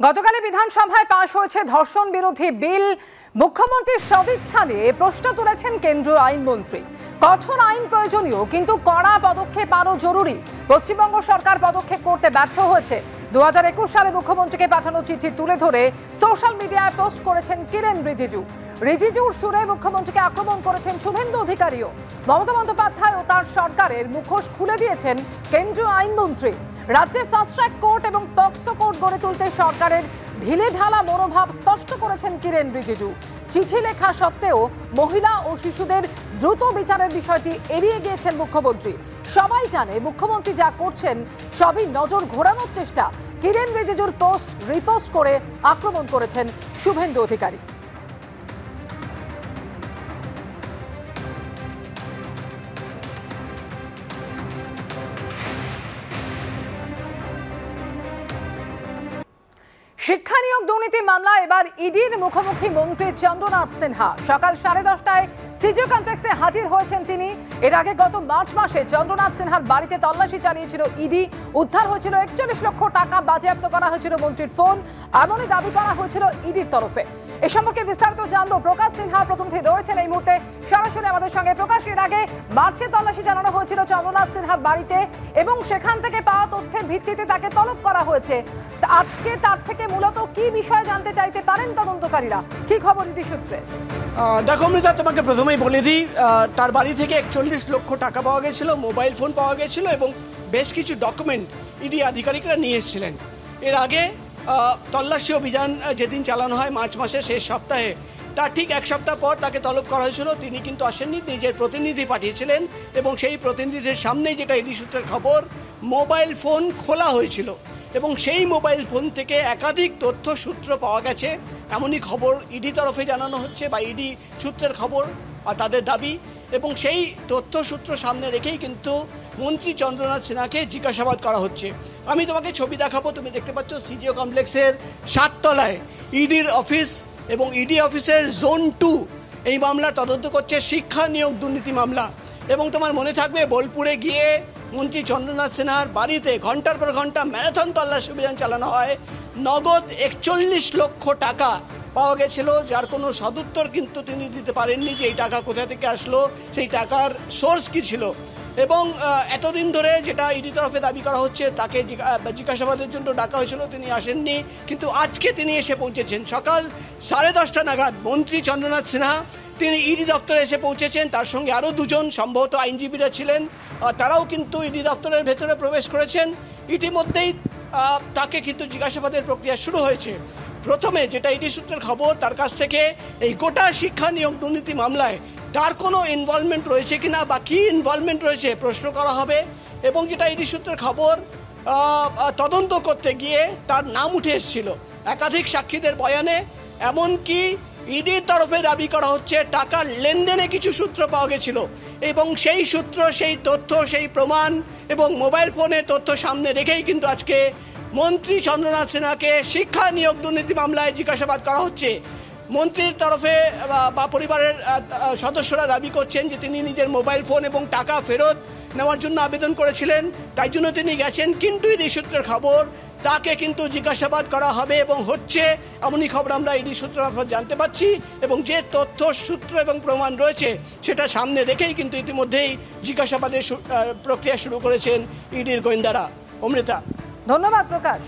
গতকাল বিধানসভায় পাশ হয়েছে ধর্ষণ বিরোধী বিল। মুখ্যমন্ত্রীর সদিচ্ছা নিয়ে প্রশ্ন তুলেছেন কেন্দ্রীয় আইনমন্ত্রী। কঠোর আইন প্রয়োজনীয়, কিন্তু কড়া পদক্ষেপ আরও জরুরি। পশ্চিমবঙ্গ সরকার পদক্ষেপ করতে ব্যর্থ হয়েছে। 2021 সালে মুখ্যমন্ত্রীকে পাঠানো চিঠি তুলে ধরে সোশ্যাল মিডিয়ায় পোস্ট করেছেন কিরেন রিজিজু। রিজিজুর সুরে মুখ্যমন্ত্রীকে আক্রমণ করেছেন শুভেন্দু অধিকারীও। মমতা বন্দ্যোপাধ্যায় ও তার সরকারের মুখোশ খুলে দিয়েছেন কেন্দ্রীয় আইনমন্ত্রী। রাজ্যে ফাস্ট ট্র্যাক কোর্ট এবং পক্সো কোর্ট গড়ে তুলতে সরকারের ঢিলে ঢালা মনোভাব স্পষ্ট করেছেন কিরেন রিজিজু। চিঠি লেখা সত্ত্বেও মহিলা ও শিশুদের দ্রুত বিচারের বিষয়টি এড়িয়ে গিয়েছেন মুখ্যমন্ত্রী। সবাই জানে মুখ্যমন্ত্রী যা করছেন সবই নজর ঘোরানোর চেষ্টা। কিরেন রিজিজুর পোস্ট রিপোস্ট করে আক্রমণ করেছেন শুভেন্দু অধিকারী। শিক্ষা নিয়োগ দুর্নীতি মামলা এবার ইডির মুখোমুখি মন্ত্রী চন্দ্রনাথ সিনহা। সকাল 10:30টায় সিজিও কমপ্লেক্সে হাজির হয়েছেন তিনি। এর আগে গত মার্চ মাসে চন্দ্রনাথ সিনহার বাড়িতে তল্লাশি চালিয়েছিল ইডি। উদ্ধার হয়েছিল 41 লক্ষ টাকা, বাজেয়াপ্ত করা হয়েছিল মন্ত্রীর ফোন, এমনই দাবি করা হয়েছিল ইডির তরফে। এ সম্পর্কে বিস্তারিত জানবো প্রকাশ সিনহা প্রতিনিধি রয়েছেন এই মুহূর্তে সরাসরি আমাদের সঙ্গে। প্রকাশ, এর আগে মার্চে তল্লাশি চালানো হয়েছিল চন্দ্রনাথ সিনহার বাড়িতে এবং সেখান থেকে পাওয়া তথ্যের ভিত্তিতে তাকে তলব করা হয়েছে। আজকে তার থেকে মূলত কি বিষয় জানতে চাইতে পারেন তদন্তকারীরা? কি খবর ইডি সূত্রে? দেখো অমৃতা, তোমাকে প্রথমেই বলে দিই, তার বাড়ি থেকে 41 লক্ষ টাকা পাওয়া গেছিল, মোবাইল ফোন পাওয়া গেছিল এবং বেশ কিছু ডকুমেন্ট ইডি আধিকারিকরা নিয়ে এসেছিলেন। এর আগে তল্লাশি অভিযান যেদিন চালানো হয় মার্চ মাসের শেষ সপ্তাহে, তার ঠিক এক সপ্তাহ পর তাকে তলব করা হয়েছিল। তিনি কিন্তু আসেননি, নিজের প্রতিনিধি পাঠিয়েছিলেন এবং সেই প্রতিনিধির সামনেই, যেটা ইডি সূত্রের খবর, মোবাইল ফোন খোলা হয়েছিল এবং সেই মোবাইল ফোন থেকে একাধিক তথ্য সূত্র পাওয়া গেছে, এমনই খবর ইডি তরফে জানানো হচ্ছে বা ইডি সূত্রের খবর তাদের দাবি। এবং সেই তথ্য সূত্র সামনে রেখেই কিন্তু মন্ত্রী চন্দ্রনাথ সিনহাকে জিজ্ঞাসাবাদ করা হচ্ছে। আমি তোমাকে ছবি দেখাবো, তুমি দেখতে পাচ্ছ সিজিও কমপ্লেক্সের 7 তলায় ইডির অফিস এবং ইডি অফিসের জোন 2 এই মামলার তদন্ত করছে, শিক্ষা নিয়োগ দুর্নীতি মামলা। এবং তোমার মনে থাকবে বোলপুরে গিয়ে মন্ত্রী চন্দ্রনাথ সিনহার বাড়িতে ঘন্টার পর ঘন্টা ম্যারাথন তল্লাশি অভিযান চালানো হয়। নগদ 41 লক্ষ টাকা পাওয়া গেছিল, যার কোনো সদুত্তর কিন্তু তিনি দিতে পারেননি যে এই টাকা কোথা থেকে আসলো, সেই টাকার সোর্স কী ছিল। এবং এতদিন ধরে যেটা ইডি তরফে দাবি করা হচ্ছে, তাকে জিজ্ঞাসাবাদের জন্য ডাকা হয়েছিল, তিনি আসেননি, কিন্তু আজকে তিনি এসে পৌঁছেছেন। সকাল 10:30 নাগাদ মন্ত্রী চন্দ্রনাথ সিনহা তিনি ইডি দপ্তরে এসে পৌঁছেছেন। তার সঙ্গে আরও দুজন সম্ভবত আইনজীবীরা ছিলেন, তারাও কিন্তু ইডি দপ্তরের ভেতরে প্রবেশ করেছেন। ইতিমধ্যেই তাকে কিন্তু জিজ্ঞাসাবাদের প্রক্রিয়া শুরু হয়েছে। প্রথমে যেটা ইডি সূত্রের খবর, তার কাছ থেকে এই গোটা শিক্ষা নিয়োগ দুর্নীতি মামলায় তার কোনো ইনভলভমেন্ট রয়েছে কিনা বা কী ইনভলভমেন্ট রয়েছে প্রশ্ন করা হবে। এবং যেটা ইডি সূত্রের খবর, তদন্ত করতে গিয়ে তার নাম উঠে এসেছিল একাধিক সাক্ষীদের বয়ানে। এমনকি ইডির তরফে দাবি করা হচ্ছে টাকার লেনদেনে কিছু সূত্র পাওয়া গেছিল এবং সেই সূত্র, সেই তথ্য, সেই প্রমাণ এবং মোবাইল ফোনের তথ্য সামনে রেখেই কিন্তু আজকে মন্ত্রী চন্দ্রনাথ সিনহাকে শিক্ষা নিয়োগ দুর্নীতি মামলায় জিজ্ঞাসাবাদ করা হচ্ছে। মন্ত্রীর তরফে বা পরিবারের সদস্যরা দাবি করছেন যে তিনি নিজের মোবাইল ফোন এবং টাকা ফেরত নেওয়ার জন্য আবেদন করেছিলেন, তাই জন্য তিনি গেছেন। কিন্তু ইডি সূত্রের খবর, তাকে কিন্তু জিজ্ঞাসাবাদ করা হবে এবং হচ্ছে, এমনই খবর আমরা ইডি সূত্রের মারফত জানতে পারছি। এবং যে তথ্য সূত্র এবং প্রমাণ রয়েছে সেটা সামনে রেখেই কিন্তু ইতিমধ্যেই জিজ্ঞাসাবাদের প্রক্রিয়া শুরু করেছেন ইডির গোয়েন্দারা। অমৃতা, ধন্যবাদ প্রকাশ।